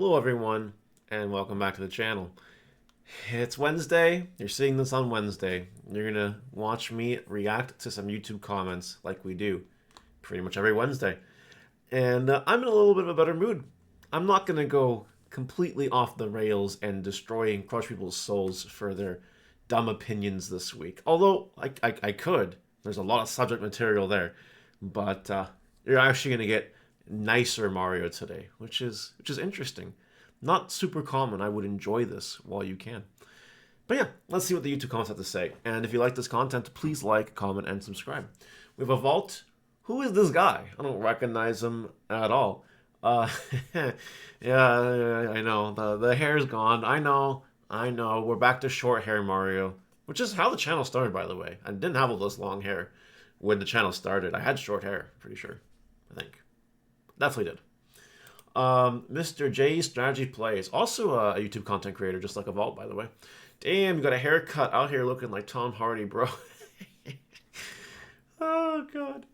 Hello everyone, and welcome back to the channel. It's Wednesday, you're seeing this on Wednesday. You're gonna watch me react to some YouTube comments like we do pretty much every Wednesday. And I'm in a little bit of a better mood. I'm not gonna go completely off the rails and destroy and crush people's souls for their dumb opinions this week. Although, I could. There's a lot of subject material there. But you're actually gonna get nicer Mario today, which is interesting. Not super common. I would enjoy this while you can. But yeah, let's see what the YouTube comments have to say. And if you like this content, please like, comment, and subscribe. We have a vault. Who is this guy? I don't recognize him at all. Uh, yeah, I know. The hair's gone. I know. We're back to short hair Mario, which is how the channel started, by the way. I didn't have all this long hair when the channel started. I had short hair, pretty sure. I think. Definitely did. Mr. J Strategy Plays, also a YouTube content creator, just like a Vault, by the way. Damn, you got a haircut out here looking like Tom Hardy, bro. Oh, God.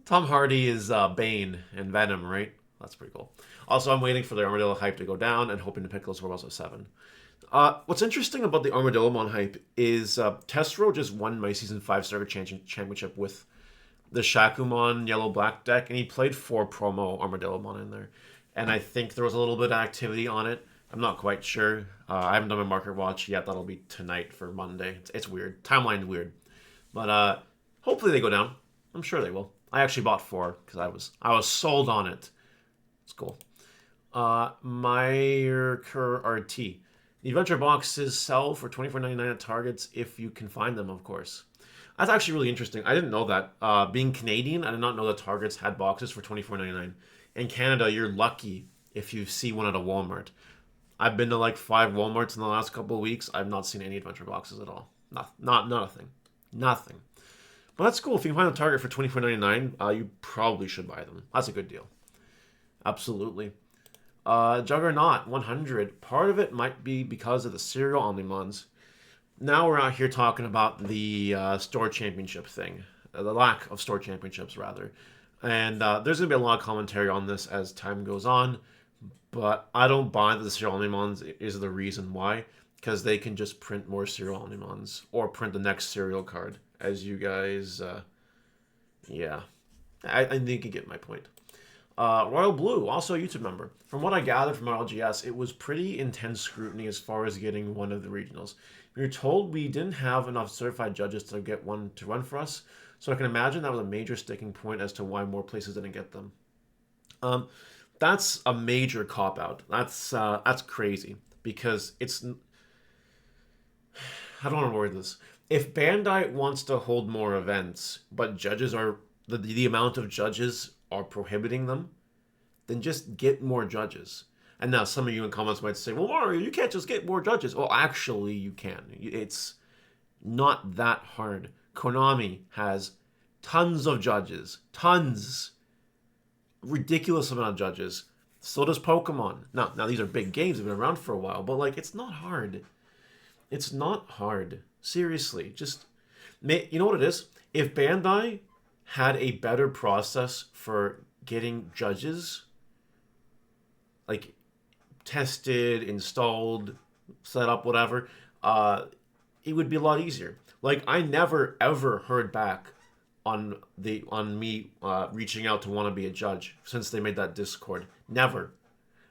Tom Hardy is Bane and Venom, right? That's pretty cool. Also, I'm waiting for the Armadillo hype to go down and hoping to pick those World 7. What's interesting about the Armadillomon hype is Testro just won my Season 5 Starter Championship with the Shakumon Yellow-Black deck, and he played 4 promo Armadillomon in there. And I think there was a little bit of activity on it. I'm not quite sure. I haven't done my market watch yet. That'll be tonight for Monday. It's weird. Timeline's weird. But hopefully they go down. I'm sure they will. I actually bought 4 because I was sold on it. It's cool. Meyerker RT. The adventure boxes sell for $24.99 at Targets if you can find them, of course. That's actually really interesting. I didn't know that. Being Canadian, I did not know that Targets had boxes for $24.99. In Canada, you're lucky if you see one at a Walmart. I've been to like 5 Walmarts in the last couple of weeks. I've not seen any adventure boxes at all. Not nothing. Nothing. But that's cool. If you can find a Target for $24.99, you probably should buy them. That's a good deal. Absolutely. Juggernaut 100. Part of it might be because of the serial Omnimons. Now we're out here talking about the store championship thing. The lack of store championships, rather. And there's going to be a lot of commentary on this as time goes on. But I don't buy that the serial Omnimons is the reason why. Because they can just print more serial Omnimons. Or print the next serial card. As you guys... yeah. I think you get my point. Royal Blue, also a YouTube member. From what I gathered from our LGS, it was pretty intense scrutiny as far as getting one of the regionals. We were told we didn't have enough certified judges to get one to run for us, so I can imagine that was a major sticking point as to why more places didn't get them. That's a major cop-out. That's crazy, because it's... I don't want to word this. If Bandai wants to hold more events, but judges are... the amount of judges are prohibiting them, then just get more judges. And now some of you in comments might say, well, Mario, you can't just get more judges. Well, actually, you can. It's not that hard. Konami has tons of judges. Tons. Ridiculous amount of judges. So does Pokemon. Now these are big games. They've been around for a while. But, like, it's not hard. It's not hard. Seriously. Just, you know what it is? If Bandai had a better process for getting judges, like tested, installed, set up, whatever, it would be a lot easier. Like, I never ever heard back on me reaching out to want to be a judge since they made that Discord. Never.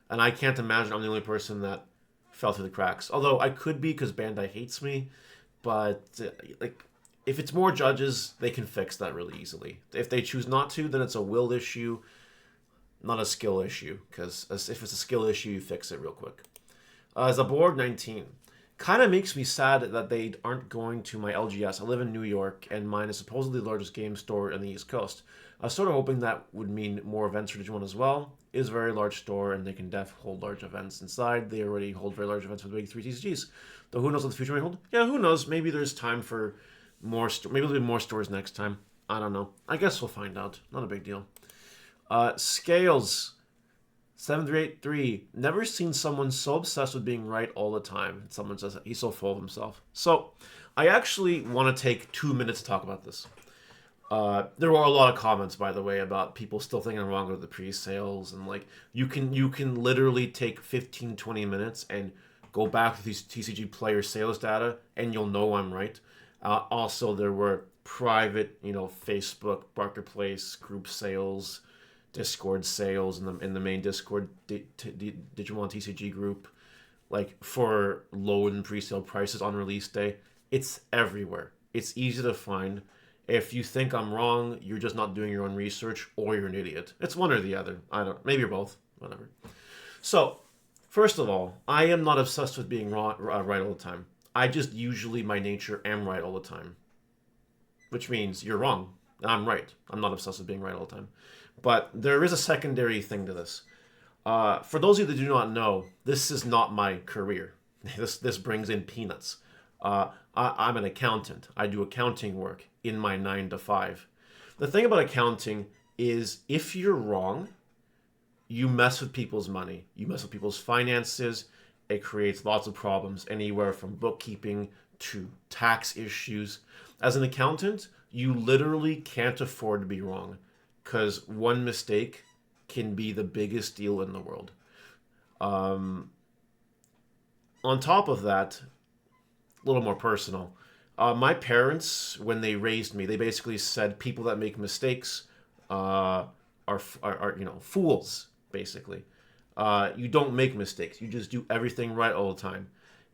And I can't imagine I'm the only person that fell through the cracks. Although I could be because Bandai hates me, but like, if it's more judges, they can fix that really easily. If they choose not to, then it's a will issue, not a skill issue. Because if it's a skill issue, you fix it real quick. Zaborg 19. Kind of makes me sad that they aren't going to my LGS. I live in New York, and mine is supposedly the largest game store in the East Coast. I was sort of hoping that would mean more events for Digimon as well. It is a very large store, and they can hold large events inside. They already hold very large events with the big 3 TCGs. Though who knows what the future may hold? Yeah, who knows? Maybe there's time for more. Maybe there'll be more stores next time. I don't know. I guess we'll find out. Not a big deal. Scales 7383. Never seen someone so obsessed with being right all the time. Someone says that he's so full of himself. So I actually want to take 2 minutes to talk about this. There were a lot of comments, by the way, about people still thinking I'm wrong with the pre-sales, and like you can literally take 15, 20 minutes and go back to these TCG player sales data, and you'll know I'm right. Also, there were private, Facebook marketplace group sales, Discord sales in the main Discord Digimon TCG group, like for low and pre-sale prices on release day. It's everywhere. It's easy to find. If you think I'm wrong, you're just not doing your own research, or you're an idiot. It's one or the other. I don't. Maybe you're both. Whatever. So, first of all, I am not obsessed with being wrong, right all the time. I just usually, my nature, am right all the time, which means you're wrong and I'm right. I'm not obsessed with being right all the time. But there is a secondary thing to this. For those of you that do not know, this is not my career. This brings in peanuts. I'm an accountant. I do accounting work in my 9 to 5. The thing about accounting is if you're wrong, you mess with people's money. You mess with people's finances. It creates lots of problems, anywhere from bookkeeping to tax issues. As an accountant, you literally can't afford to be wrong, because one mistake can be the biggest deal in the world. On top of that, a little more personal. My parents, when they raised me, they basically said people that make mistakes are fools. Basically, you don't make mistakes. You just do everything right all the time.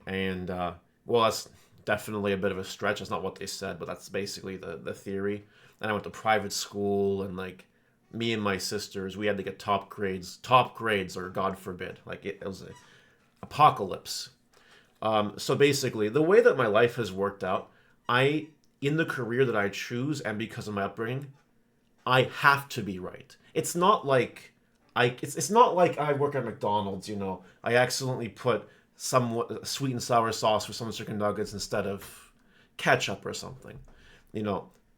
And well, that's definitely a bit of a stretch. That's not what they said, but that's basically the theory. And I went to private school, and like me and my sisters, we had to get top grades, or God forbid, like it was a apocalypse. So basically, the way that my life has worked out, in the career that I choose, and because of my upbringing, I have to be right. It's not like I work at McDonald's. I accidentally put some sweet and sour sauce for some chicken nuggets instead of ketchup or something.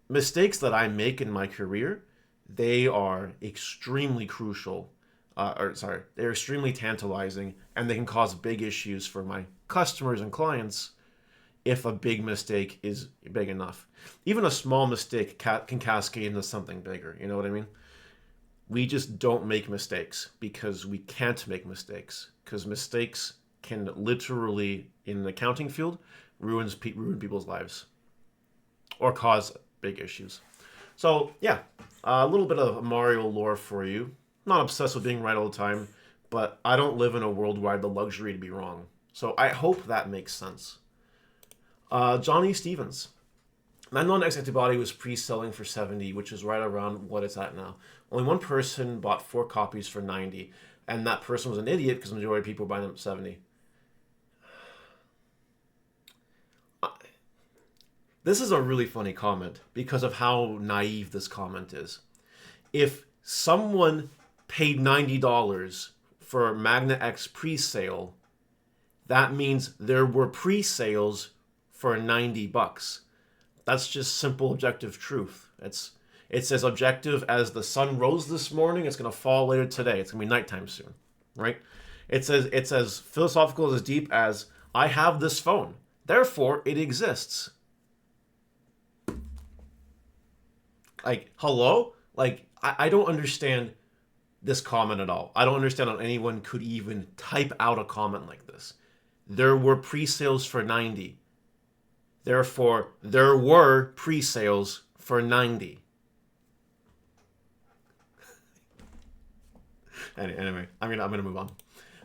Mistakes that I make in my career, they are extremely crucial. They're extremely tantalizing, and they can cause big issues for my customers and clients if a big mistake is big enough. Even a small mistake can cascade into something bigger. You know what I mean? We just don't make mistakes because we can't make mistakes, because mistakes can literally, in the accounting field, ruin people's lives or cause big issues. So yeah, a little bit of Mario lore for you. Not obsessed with being right all the time, but I don't live in a world where I have the luxury to be wrong. So I hope that makes sense. Johnny Stevens. Manual X Antibody was pre-selling for 70, which is right around what it's at now. Only one person bought 4 copies for 90, and that person was an idiot because the majority of people were buying them at 70. This is a really funny comment because of how naive this comment is. If someone paid $90 for Magna X pre-sale, that means there were pre-sales for $90. That's just simple objective truth. It's as objective as the sun rose this morning. It's going to fall later today. It's going to be nighttime soon, right? It's as philosophical, as deep as I have this phone, therefore it exists. Like, hello? Like, I don't understand this comment at all. I don't understand how anyone could even type out a comment like this. There were pre-sales for 90. Therefore, there were pre-sales for 90. Anyway, I'm gonna move on.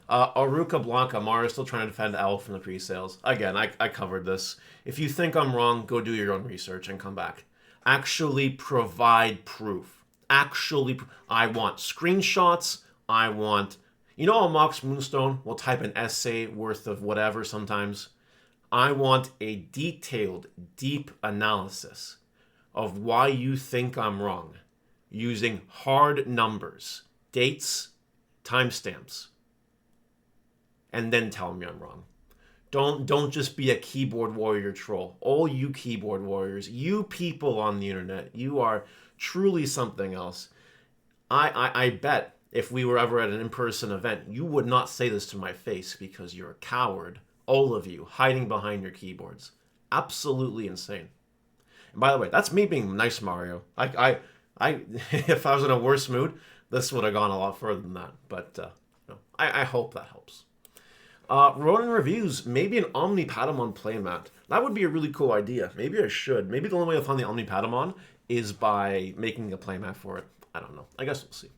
Aruka Blanca, Mara still trying to defend Owl from the pre-sales. Again, I covered this. If you think I'm wrong, go do your own research and come back. Actually provide proof. I want screenshots. On Mox Moonstone, we'll type an essay worth of whatever sometimes. I want a detailed, deep analysis of why you think I'm wrong, using hard numbers, dates, timestamps, and then tell me I'm wrong. Don't just be a keyboard warrior troll. All you keyboard warriors, you people on the internet, you are truly something else. I bet if we were ever at an in-person event, you would not say this to my face because you're a coward. All of you hiding behind your keyboards. Absolutely insane. By the way, that's me being nice, Mario. I if I was in a worse mood, this would have gone a lot further than that. But I hope that helps. Ronin reviews, maybe an Omni Patamon playmat. That would be a really cool idea. Maybe I should. Maybe the only way to find the Omni Patamon is by making a playmat for it. I don't know. I guess we'll see.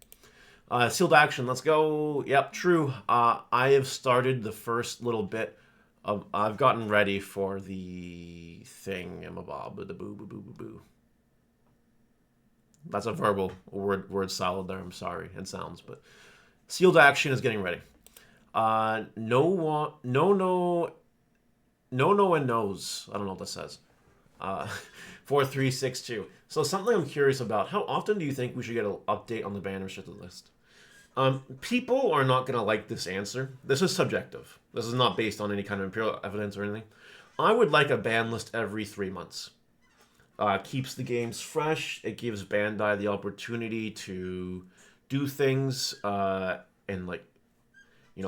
Sealed action, let's go. Yep, true. I have started the first little bit of. I've gotten ready for the thing. The boo boo boo boo boo. That's a verbal word salad there. I'm sorry. It sounds, but sealed action is getting ready. No one knows. I don't know what that says. 4362. So something I'm curious about. How often do you think we should get an update on the ban restricted list? People are not going to like this answer. This is subjective. This is not based on any kind of empirical evidence or anything. I would like a ban list every 3 months. Keeps the games fresh. It gives Bandai the opportunity to do things and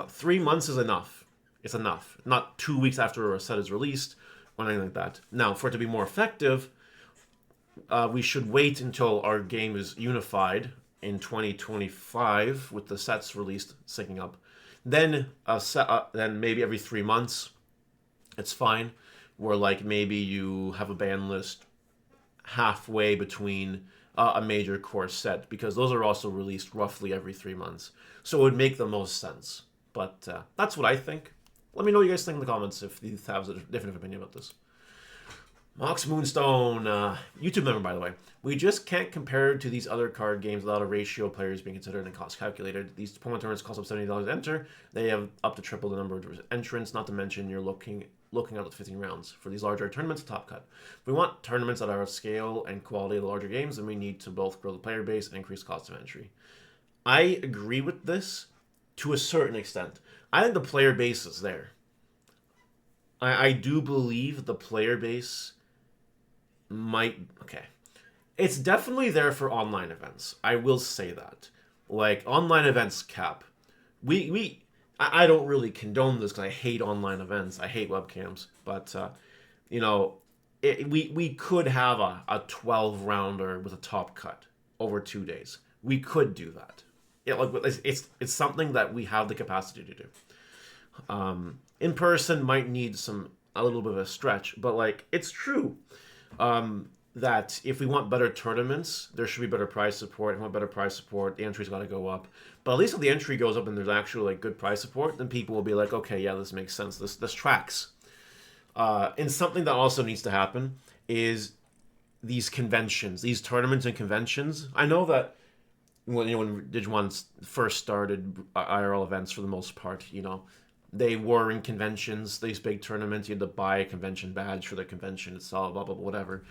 3 months is enough. It's enough. Not 2 weeks after a set is released or anything like that. Now, for it to be more effective, we should wait until our game is unified in 2025 with the sets released syncing up. Then maybe every 3 months, it's fine. Where maybe you have a ban list halfway between a major core set, because those are also released roughly every 3 months. So it would make the most sense. But that's what I think. Let me know what you guys think in the comments if you have a different opinion about this. Mox Moonstone, YouTube member, by the way. We just can't compare to these other card games without a ratio of players being considered and cost calculated. These tournament tournaments cost up $70 to enter. They have up to triple the number of entrants, not to mention you're looking out at 15 rounds. For these larger tournaments, top cut. If we want tournaments that are of scale and quality of the larger games, then we need to both grow the player base and increase cost of entry. I agree with this to a certain extent. I think the player base is there. I do believe the player base okay. It's definitely there for online events. I will say that. Online events cap. I don't really condone this because I hate online events. I hate webcams. But, we could have a 12 rounder with a top cut over 2 days. We could do that. It's something that we have the capacity to do. In person might need a little bit of a stretch, but it's true. That if we want better tournaments, there should be better prize support. If we want better prize support, the entry's got to go up. But at least if the entry goes up and there's actually good prize support, then people will be like, okay, yeah, this makes sense. This tracks. And something that also needs to happen is these conventions, these tournaments and conventions. I know that when Digimon first started IRL events, for the most part, they were in conventions, these big tournaments. You had to buy a convention badge for the convention itself, blah, blah, blah, whatever.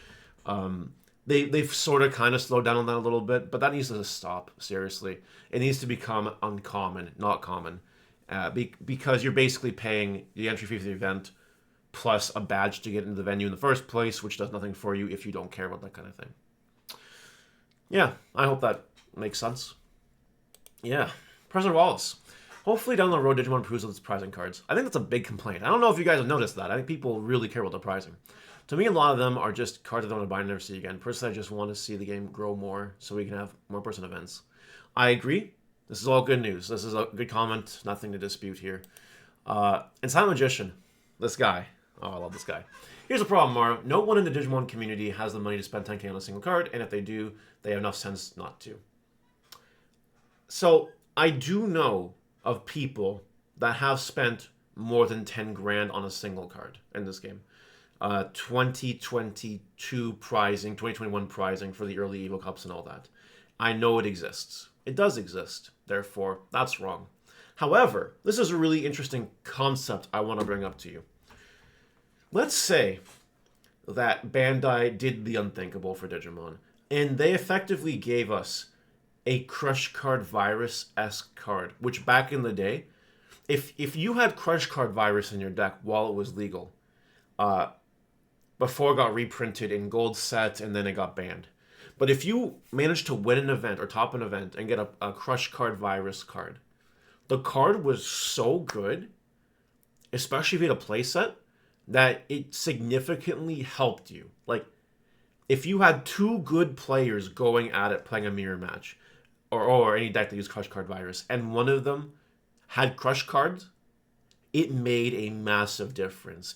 They've sort of kind of slowed down on that a little bit, but that needs to stop, seriously. It needs to become uncommon, not common. Because you're basically paying the entry fee for the event plus a badge to get into the venue in the first place, which does nothing for you if you don't care about that kind of thing. Yeah, I hope that makes sense. Yeah. President Wallace. Hopefully down the road, Digimon improves with its pricing cards. I think that's a big complaint. I don't know if you guys have noticed that. I think people really care about the pricing. To me, a lot of them are just cards I don't want to buy and never see again. Personally, I just want to see the game grow more so we can have more person events. I agree. This is all good news. This is a good comment. Nothing to dispute here. And Silent Magician. This guy. Oh, I love this guy. Here's the problem, Mara. No one in the Digimon community has the money to spend 10k on a single card, and if they do, they have enough sense not to. So, I do know of people that have spent more than 10 grand on a single card in this game. 2022 prizing, 2021 prizing for the early Evo Cups and all that. I know it exists. It does exist. Therefore, that's wrong. However, this is a really interesting concept I want to bring up to you. Let's say that Bandai did the unthinkable for Digimon, and they effectively gave us a Crush Card Virus-esque card, which back in the day, if you had Crush Card Virus in your deck while it was legal, before it got reprinted in gold set and then it got banned. But if you managed to win an event or top an event and get a Crush Card Virus card, the card was so good, especially if you had a playset, that it significantly helped you. if you had two good players going at it playing a mirror match, or any deck that used Crush Card Virus, and one of them had Crush Cards, it made a massive difference.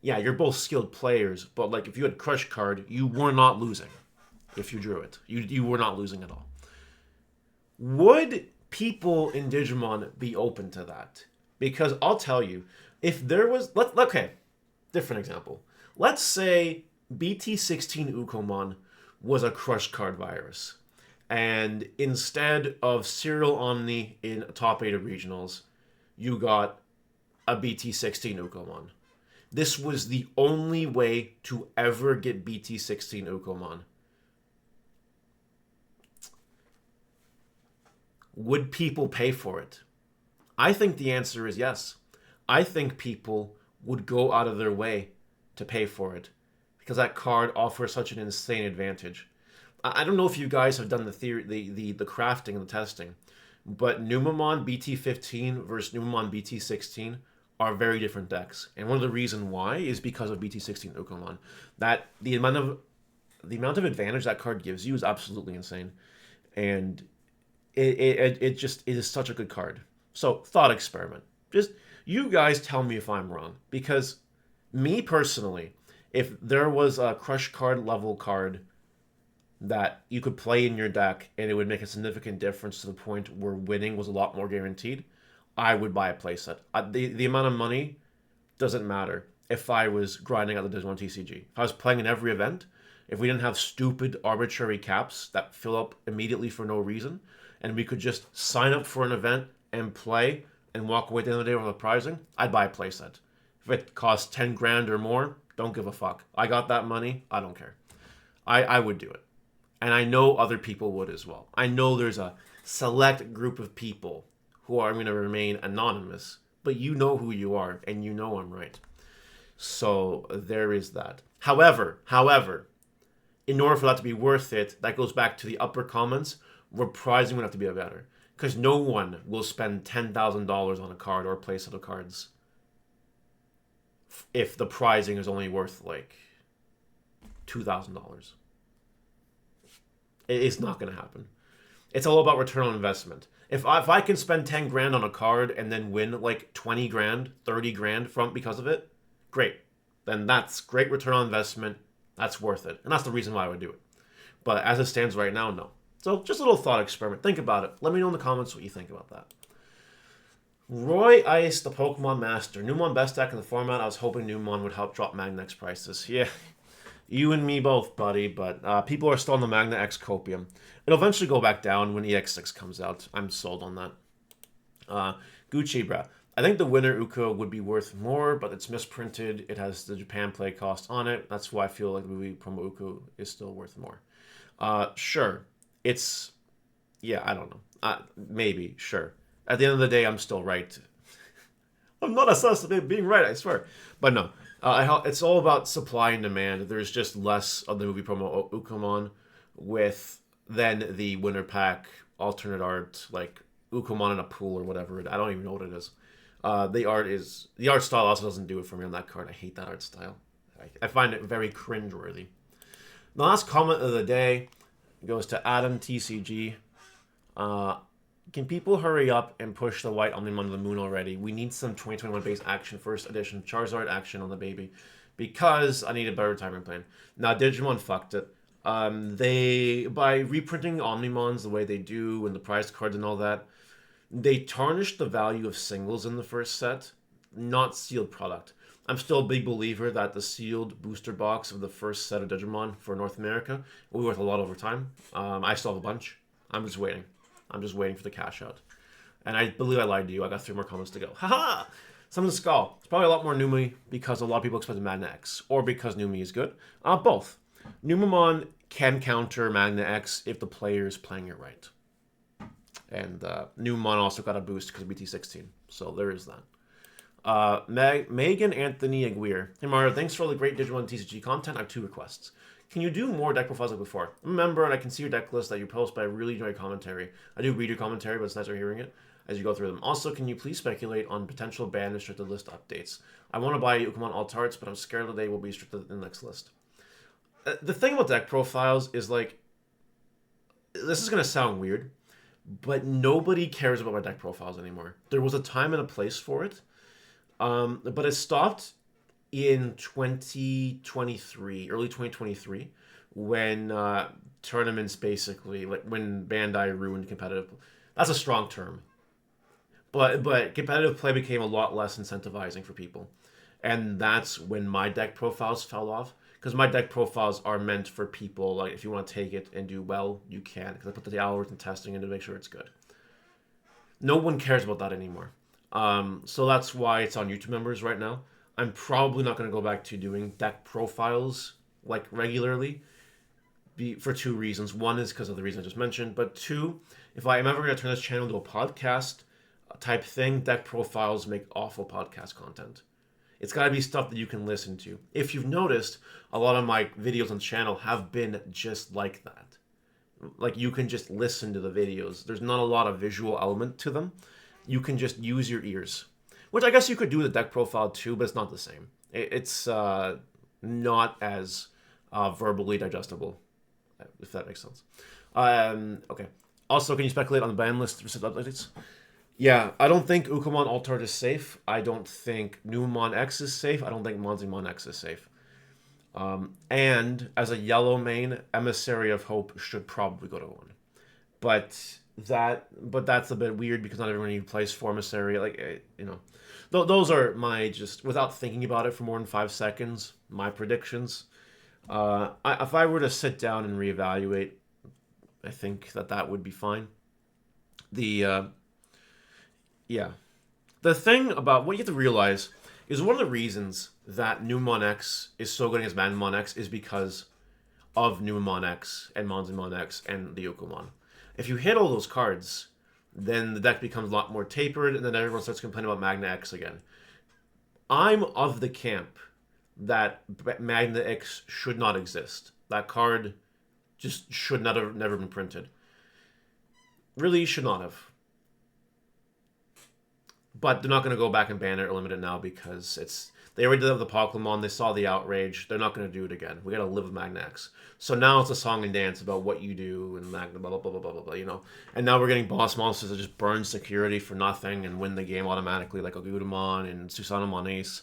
Yeah, you're both skilled players, but like if you had Crush Card, you were not losing. If you drew it, you were not losing at all. Would people in Digimon be open to that? Because I'll tell you, if there was okay, different example. Let's say BT16 Ukomon was a Crush Card Virus, and instead of Serial Omni in top 8 of regionals, you got a BT16 Ukomon. This was the only way to ever get BT16 Ukomon. Would people pay for it? I think the answer is yes. I think people would go out of their way to pay for it because that card offers such an insane advantage. I don't know if you guys have done the theory, the crafting and the testing, but Numemon BT15 versus Numemon BT16 are very different decks, and one of the reasons why is because of BT16 Ukomon. That the amount of advantage that card gives you is absolutely insane, and it is such a good card. So thought experiment. Just you guys tell me if I'm wrong, because me personally, if there was a Crush Card level card that you could play in your deck and it would make a significant difference to the point where winning was a lot more guaranteed, I would buy a playset. The amount of money doesn't matter if I was grinding out the Digimon TCG. If I was playing in every event, if we didn't have stupid arbitrary caps that fill up immediately for no reason, and we could just sign up for an event and play and walk away at the end of the day with a prizing, I'd buy a playset. If it costs 10 grand or more, don't give a fuck. I got that money, I don't care. I would do it. And I know other people would as well. I know there's a select group of people who are going to remain anonymous, but you know who you are, and you know I'm right. So there is that. However, in order for that to be worth it, that goes back to the upper comments, where prizing would have to be better. Because no one will spend $10,000 on a card or a playset of cards if the prizing is only worth like $2,000. It's not going to happen. It's all about return on investment. If I can spend 10 grand on a card and then win like 20 grand, 30 grand because of it, great. Then that's great return on investment. That's worth it. And that's the reason why I would do it. But as it stands right now, no. So just a little thought experiment. Think about it. Let me know in the comments what you think about that. Roy Ice, the Pokemon Master. Numemon best deck in the format. I was hoping Numemon would help drop Magna X prices. Yeah, you and me both, buddy. But people are still on the Magna X copium. It'll eventually go back down when EX6 comes out. I'm sold on that. Gucci Bra. I think the winner Uko would be worth more, but it's misprinted. It has the Japan play cost on it. That's why I feel like the movie promo Uko is still worth more. Sure. It's, yeah, I don't know. Maybe, sure. At the end of the day, I'm still right. I'm not obsessed with being right, I swear. But no, it's all about supply and demand. There's just less of the movie promo Ukomon than the winner pack alternate art, like Ukomon in a pool or whatever. I don't even know what it is. The art style also doesn't do it for me on that card. I hate that art style. I find it very cringeworthy. The last comment of the day goes to Adam TCG. Can people hurry up and push the white Omnimon to the moon already? We need some 2021 base action, first edition Charizard action on the baby, because I need a better timing plan. Now Digimon fucked it. By reprinting Omnimons the way they do and the prize cards and all that, they tarnished the value of singles in the first set, not sealed product. I'm still a big believer that the sealed booster box of the first set of Digimon for North America will be worth a lot over time. I still have a bunch. I'm just waiting. I'm just waiting for the cash out. And I believe I lied to you. I got 3 more comments to go. Haha! Summon Skull. It's probably a lot more Numi because a lot of people expect Magna X. Or because Numi is good. Both. Numemon can counter Magna X if the player is playing it right. And Numemon also got a boost because of BT16. So there is that. Megan Anthony Aguirre. Hey Mario, thanks for all the great Digimon TCG content. I have 2 requests. Can you do more deck profiles like before? I'm a member and I can see your deck list that you post, but I really enjoy commentary. I do read your commentary, but it's nicer hearing it as you go through them. Also, can you please speculate on potential ban restricted list updates? I want to buy Ukomon Alt Arts, but I'm scared that they will be restricted in the next list. The thing about deck profiles is like, this is gonna sound weird, but nobody cares about my deck profiles anymore. There was a time and a place for it, but it stopped in 2023, early 2023, when tournaments basically, like when Bandai ruined competitive. That's a strong term, but competitive play became a lot less incentivizing for people, and that's when my deck profiles fell off. Because my deck profiles are meant for people, like if you want to take it and do well, you can. Because I put the hours in testing in to make sure it's good. No one cares about that anymore. So that's why it's on YouTube members right now. I'm probably not going to go back to doing deck profiles like regularly for two reasons. One is because of the reason I just mentioned, but two, if I am ever going to turn this channel into a podcast type thing, deck profiles make awful podcast content. It's got to be stuff that you can listen to. If you've noticed, a lot of my videos on the channel have been just like that. Like, you can just listen to the videos. There's not a lot of visual element to them. You can just use your ears. Which I guess you could do with a deck profile too, but it's not the same. It's not as verbally digestible, if that makes sense. Okay. Also, can you speculate on the ban list recent updates? Yeah, I don't think Ukamon Altart is safe. I don't think Numon X is safe. I don't think Monzimon X is safe. And as a yellow main, Emissary of Hope should probably go to 1. But that's a bit weird because not everyone even plays for Emissary. Like, you know, those are my, just without thinking about it for more than 5 seconds, my predictions. If I were to sit down and reevaluate, I think that would be fine. Yeah. The thing about what you have to realize is one of the reasons that Numon X is so good against Manmon X is because of Numon X and Monzimon X and the Yokomon. If you hit all those cards, then the deck becomes a lot more tapered, and then everyone starts complaining about Magna X again. I'm of the camp that Magna X should not exist. That card just should not have never been printed. Really should not have. But they're not going to go back and ban it or limit it now because they already did it with the Pokemon. They saw the outrage. They're not going to do it again. We got to live with Magna X. So now it's a song and dance about what you do and Magna blah blah blah blah blah blah. You know. And now we're getting boss monsters that just burn security for nothing and win the game automatically, like Agudamon and Susanamon Ace.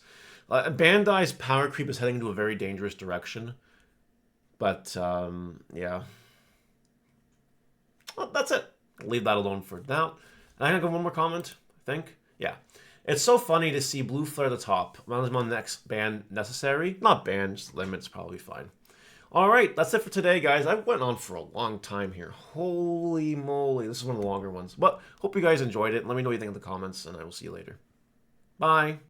Bandai's power creep is heading into a very dangerous direction. But yeah, well, that's it. Leave that alone for now. And I gotta go one more comment. I think. Yeah. It's so funny to see Blue Flare at the top. Monzimon next ban necessary. Not ban, just limits probably fine. Alright, that's it for today, guys. I went on for a long time here. Holy moly. This is one of the longer ones. But hope you guys enjoyed it. Let me know what you think in the comments, and I will see you later. Bye.